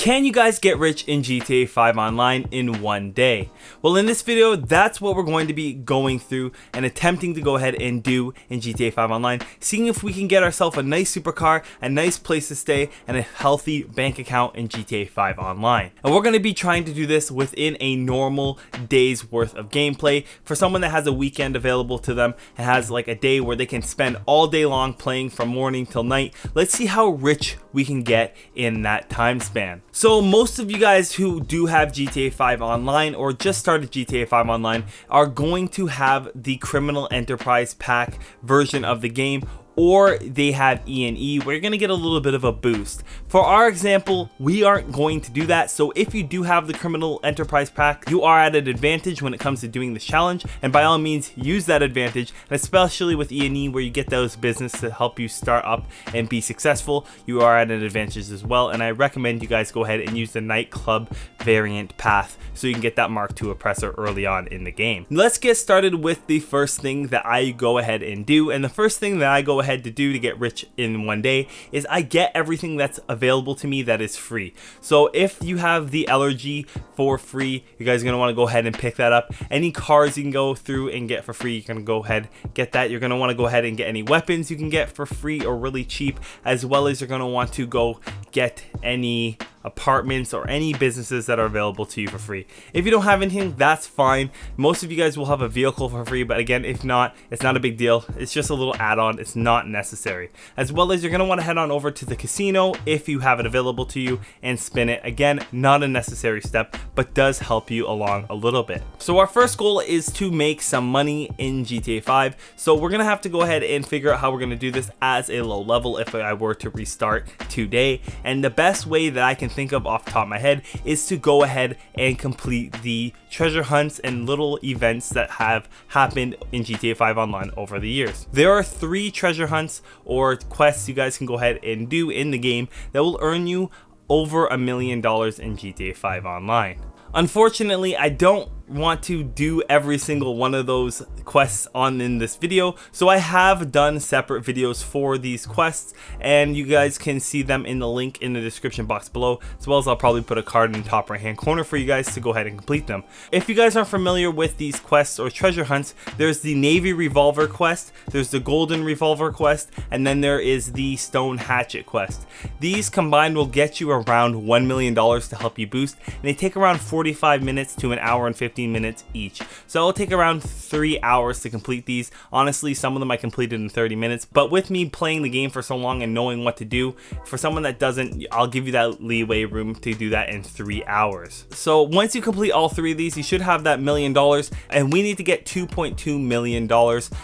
Can you guys get rich in GTA 5 Online in one day? Well, in this video, that's what we're going to be going through and attempting to go ahead and do in GTA 5 Online, seeing if we can get ourselves a nice supercar, a nice place to stay, and a healthy bank account in GTA 5 Online. And we're going to be trying to do this within a normal day's worth of gameplay for someone that has a weekend available to them and has like a day where they can spend all day long playing from morning till night. Let's see how rich we can get in that time span. So most of you guys who do have GTA 5 Online or just started GTA 5 Online are going to have the Criminal Enterprise Pack version of the game, or they have E&E where you're going to get a little bit of a boost. For our example, we aren't going to do that, so if you do have the Criminal Enterprise Pack, you are at an advantage when it comes to doing this challenge, and by all means use that advantage, and especially with E&E where you get those business to help you start up and be successful, you are at an advantage as well. And I recommend you guys go ahead and use the nightclub variant path so you can get that Mark II oppressor early on in the game. Let's get started with the first thing that I go ahead and do, and the first thing that I go ahead to do to get rich in one day is I get everything that's available to me that is free. So if you have the LRG for free, you guys are going to want to go ahead and pick that up. Any cars you can go through and get for free, you're going to go ahead get that. You're going to want to go ahead and get any weapons you can get for free or really cheap, as well as you're going to want to go get any apartments or any businesses that are available to you for free. If you don't have anything, that's fine. Most of you guys will have a vehicle for free, but again, if not, it's not a big deal. It's just a little add-on. It's not necessary. As well as you're going to want to head on over to the casino if you have it available to you and spin it. Again, not a necessary step, but does help you along a little bit. So our first goal is to make some money in GTA 5. So we're going to have to go ahead and figure out how we're going to do this as a low level if I were to restart today. And the best way that I can think of off the top of my head is to go ahead and complete the treasure hunts and little events that have happened in GTA 5 Online over the years. There are 3 treasure hunts or quests you guys can go ahead and do in the game that will earn you over $1 million in GTA 5 Online. Unfortunately, I don't want to do every single one of those quests in this video, so I have done separate videos for these quests, and you guys can see them in the link in the description box below, as well as I'll probably put a card in the top right hand corner for you guys to go ahead and complete them. If you guys aren't familiar with these quests or treasure hunts, there's the Navy Revolver quest, there's the Golden Revolver quest, and then there is the Stone Hatchet quest. These combined will get you around $1 million to help you boost, and they take around 45 minutes to an hour and 15 minutes each. So it'll take around 3 hours to complete these. Honestly, some of them I completed in 30 minutes, but with me playing the game for so long and knowing what to do, for someone that doesn't, I'll give you that leeway room to do that in 3 hours. So once you complete all 3 of these, you should have that $1 million, and we need to get $2.2 million.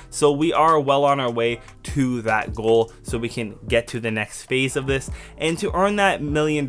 So we are well on our way to that goal so we can get to the next phase of this. And to earn that $1 million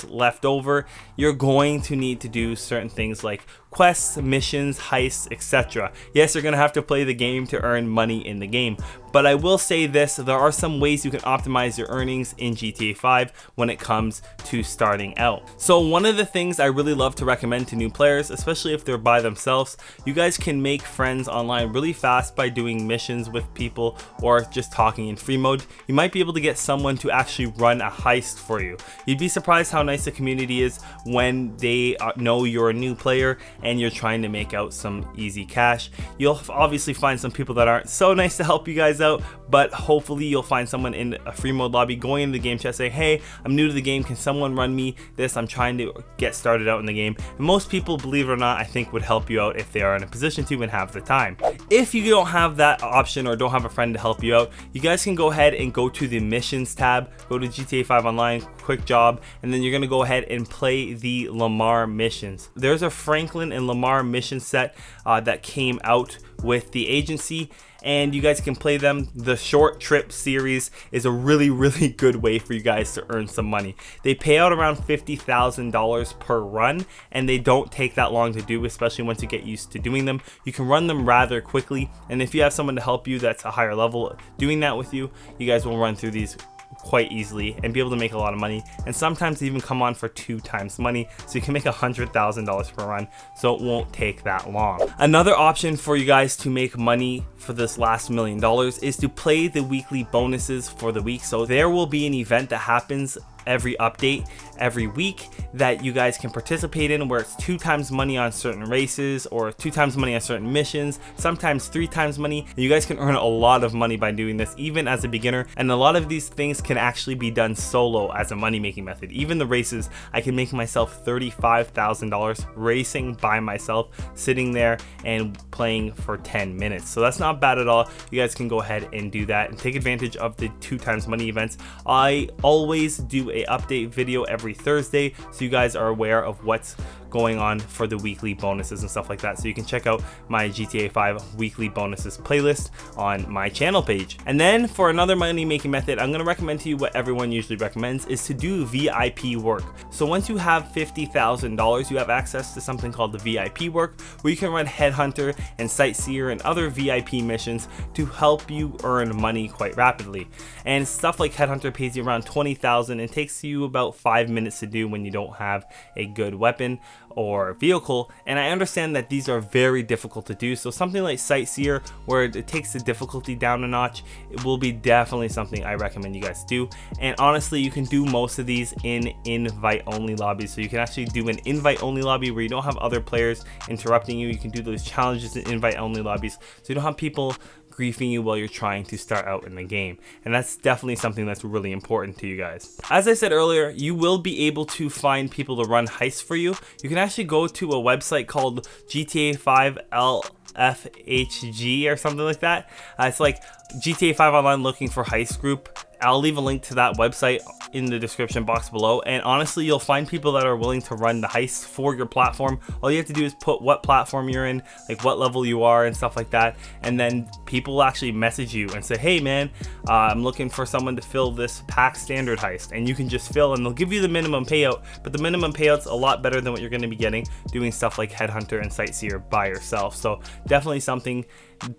left over, you're going to need to do certain things like quests, missions, heists, etc. Yes, you're gonna have to play the game to earn money in the game, but I will say this, there are some ways you can optimize your earnings in GTA 5 when it comes to starting out. So one of the things I really love to recommend to new players, especially if they're by themselves, you guys can make friends online really fast by doing missions with people or just talking in free mode. You might be able to get someone to actually run a heist for you. You'd be surprised how nice the community is when they know you're a new player and you're trying to make out some easy cash. You'll obviously find some people that aren't so nice to help you guys out, but hopefully you'll find someone in a free mode lobby going into the game chat saying, hey, I'm new to the game, can someone run me this? I'm trying to get started out in the game. And most people, believe it or not, I think would help you out if they are in a position to and have the time. If you don't have that option or don't have a friend to help you out, you guys can go ahead and go to the missions tab, go to GTA 5 Online, quick job, and then you're gonna go ahead and play the Lamar missions. There's a Franklin and Lamar mission set that came out with the agency, and you guys can play them. The short trip series is a really good way for you guys to earn some money. They pay out around $50,000 per run, and they don't take that long to do, especially once you get used to doing them. You can run them rather quickly, and if you have someone to help you that's a higher level doing that with you, you guys will run through these quite easily and be able to make a lot of money, and sometimes even come on for 2 times money, so you can make $100,000 per run, so it won't take that long. Another option for you guys to make money for this last $1 million is to play the weekly bonuses for the week. So there will be an event that happens every update every week that you guys can participate in, where it's 2 times money on certain races or 2 times money on certain missions, sometimes 3 times money. You guys can earn a lot of money by doing this, even as a beginner, and a lot of these things can actually be done solo as a money making method. Even the races, I can make myself $35,000 racing by myself, sitting there and playing for 10 minutes. So that's not bad at all. You guys can go ahead and do that and take advantage of the 2 times money events. I always do a update video every Thursday, so you guys are aware of what's going on for the weekly bonuses and stuff like that. So you can check out my GTA 5 weekly bonuses playlist on my channel page. And then for another money making method, I'm going to recommend to you what everyone usually recommends, is to do VIP work. So once you have $50,000, you have access to something called the VIP work, where you can run Headhunter and Sightseer and other VIP missions to help you earn money quite rapidly. And stuff like Headhunter pays you around $20,000 and takes you about 5 minutes to do when you don't have a good weapon or vehicle. And I understand that these are very difficult to do, so something like Sightseer, where it takes the difficulty down a notch, it will be definitely something I recommend you guys do. And honestly, you can do most of these in invite only lobbies. So you can actually do an invite only lobby where you don't have other players interrupting you. You can do those challenges in invite only lobbies, so you don't have people griefing you while you're trying to start out in the game. And that's definitely something that's really important to you guys. As I said earlier, you will be able to find people to run heists for you. You can actually go to a website called GTA 5 LFHG or something like that. It's like GTA 5 Online looking for heist group. I'll leave a link to that website in the description box below, and honestly, you'll find people that are willing to run the heists for your platform. All you have to do is put what platform you're in, like what level you are and stuff like that, and then people will actually message you and say, hey man, I'm looking for someone to fill this pack standard heist, and you can just fill, and they'll give you the minimum payout, but the minimum payout's a lot better than what you're going to be getting doing stuff like Headhunter and Sightseer by yourself. So definitely something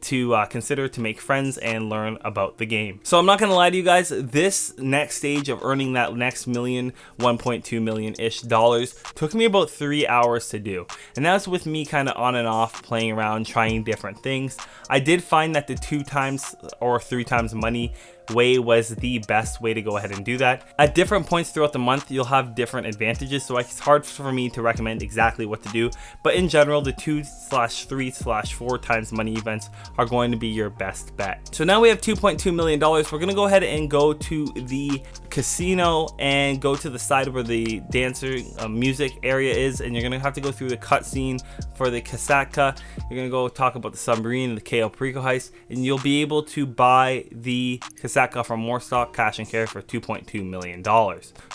to consider to make friends and learn about the game. So I'm not gonna lie to you guys, this next stage of earning that next million, 1.2 million-ish dollars took me about 3 hours to do, and that's with me kind of on and off playing around, trying different things. I did find that the 2 times or 3 times money way was the best way to go ahead and do that. At different points throughout the month, you'll have different advantages, so it's hard for me to recommend exactly what to do, but in general, the 2/3/4 times money events are going to be your best bet. So now we have $2.2 million. We're going to go ahead and go to the casino and go to the side where the dancer music area is, and you're going to have to go through the cutscene for the Kasaka. You're going to go talk about the submarine and the Cayo Perico heist, and you'll be able to buy the Kasaka from Warstock Cash and Carry for $2.2 million.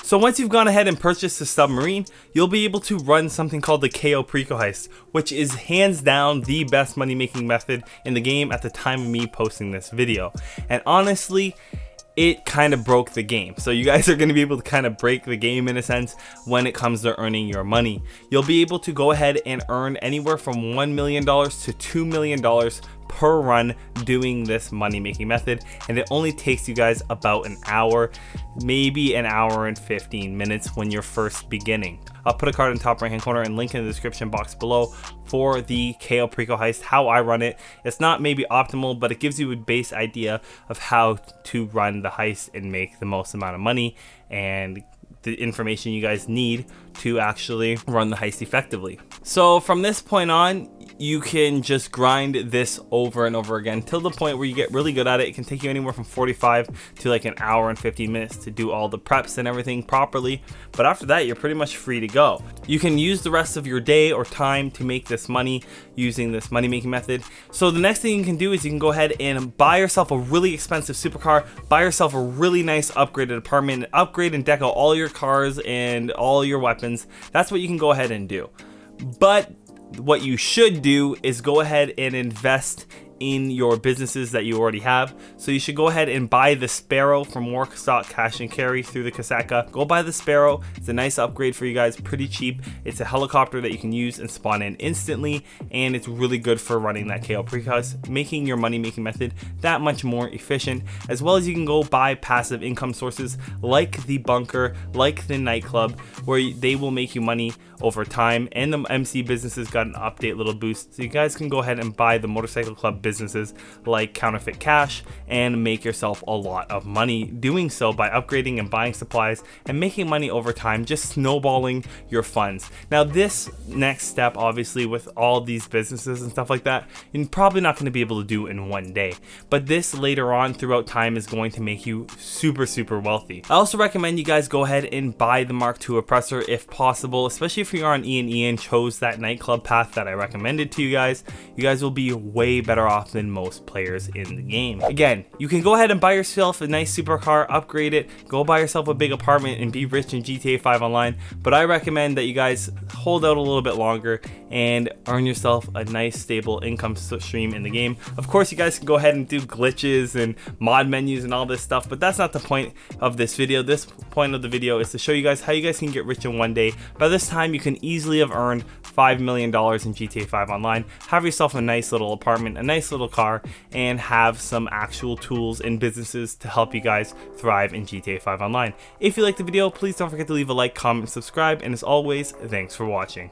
So once you've gone ahead and purchased the submarine, you'll be able to run something called the Cayo Perico heist, which is hands down the best money making method in the game at the time of me posting this video. And honestly, it kind of broke the game. So you guys are going to be able to kind of break the game in a sense when it comes to earning your money. You'll be able to go ahead and earn anywhere from $1 million to $2 million per run doing this money making method, and it only takes you guys about an hour, maybe an hour and 15 minutes when you're first beginning. I'll put a card in the top right hand corner and link in the description box below for the Cayo Perico heist, how I run it. It's not maybe optimal, but it gives you a base idea of how to run the heist and make the most amount of money and the information you guys need to actually run the heist effectively. So from this point on, you can just grind this over and over again till the point where you get really good at it. It can take you anywhere from 45 to like an hour and 15 minutes to do all the preps and everything properly, but after that you're pretty much free to go. You can use the rest of your day or time to make this money using this money making method. So the next thing you can do is you can go ahead and buy yourself a really expensive supercar, buy yourself a really nice upgraded apartment, upgrade and deck out all your cars and all your weapons. That's what you can go ahead and do. But what you should do is go ahead and invest in your businesses that you already have. So you should go ahead and buy the Sparrow from Warstock Cash and Carry through the Kasaka. Go buy the Sparrow. It's a nice upgrade for you guys, pretty cheap. It's a helicopter that you can use and spawn in instantly, and it's really good for running that Cayo Perico heist, making your money making method that much more efficient, as well as you can go buy passive income sources like the bunker, like the nightclub, where they will make you money over time, and the MC businesses got an update little boost, so you guys can go ahead and buy the Motorcycle Club businesses like Counterfeit Cash and make yourself a lot of money doing so by upgrading and buying supplies and making money over time, just snowballing your funds. Now this next step, obviously with all these businesses and stuff like that, you're probably not going to be able to do in one day, but this later on throughout time is going to make you super wealthy. I also recommend you guys go ahead and buy the Mark II oppressor if possible, especially if you're on E&E and chose that nightclub path that I recommended to you guys. You guys will be way better off than most players in the game. Again, you can go ahead and buy yourself a nice supercar, upgrade it, go buy yourself a big apartment and be rich in GTA 5 Online, but I recommend that you guys hold out a little bit longer and earn yourself a nice stable income stream in the game. Of course, you guys can go ahead and do glitches and mod menus and all this stuff, but that's not the point of this video. This point of the video is to show you guys how you guys can get rich in one day. By this time, you can easily have earned $5 million in GTA 5 Online, have yourself a nice little apartment, a nice little car, and have some actual tools and businesses to help you guys thrive in GTA 5 Online. If you liked the video, please don't forget to leave a like, comment, and subscribe, and as always, thanks for watching.